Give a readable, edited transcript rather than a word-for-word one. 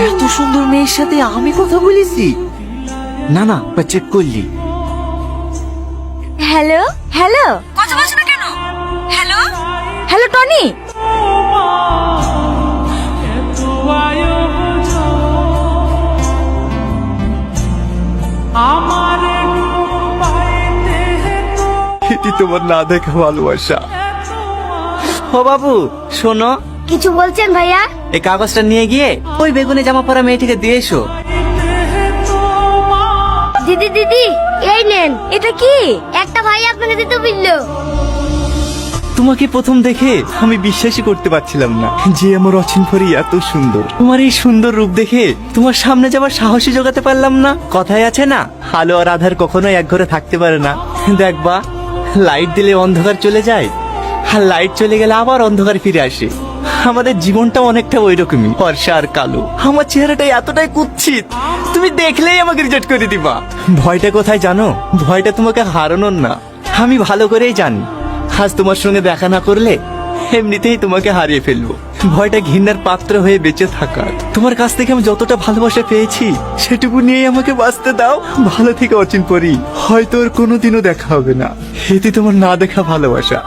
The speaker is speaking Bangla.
এত সুন্দর মেয়ের সাথে আমি কথা বলেছি? না না, চেক করলি? হ্যালো হ্যালো, কথা বলছো না কেন? Hello hello Tony. এটি তোমার না দেখা ভালোবাসা। ও বাবু শোনো, কিছু বলছেন ভাইয়া? এই কাগজটা নিয়ে গিয়ে ওই বেগুনে জামা পরা মেয়েটিকে দিয়ে এসো। দিদি দিদি এই নেন। এটা কি? একটা ভাই আপনাকে দিতে বললো। তোমাকে প্রথম দেখে আমি বিশ্বাসই করতে পারছিলাম না যে আমার অচিনফরি এত সুন্দর। তোমার এই সুন্দর রূপ দেখে তোমার সামনে যাবার সাহসী জোগাতে পারলাম না। কথায় আছে না, আলো আর আধার কখনোই এক ঘরে থাকতে পারে না। দেখবা, লাইট দিলে অন্ধকার চলে যায়, আর লাইট চলে গেলে আবার অন্ধকার ফিরে আসে। আমাদের জীবনটা অনেকটা ওই রকমই, ফর্সা আর কালো। আমার চেহারাটা এতটাই কুৎসিত, তুমি দেখলেই আমাকে রিজেক্ট করে দিবা। ভয়টা কোথায় জানো? ভয়টা তোমাকে হারানোর না, আমি ভালো করেই জানি আজ তোমার সঙ্গে দেখা না করলে এমনিতেই তোমাকে হারিয়ে ফেলবো। ভয়টা ঘৃণার পাত্র হয়ে বেঁচে থাকার। তোমার কাছ থেকে আমি যতটা ভালোবাসা পেয়েছি সেটুকু নিয়েই আমাকে বাঁচতে দাও। ভালো থেকে অচিন পরি, হয়তো ওর কোনোদিনও দেখা হবে না। এতে তোমার না দেখা ভালোবাসা।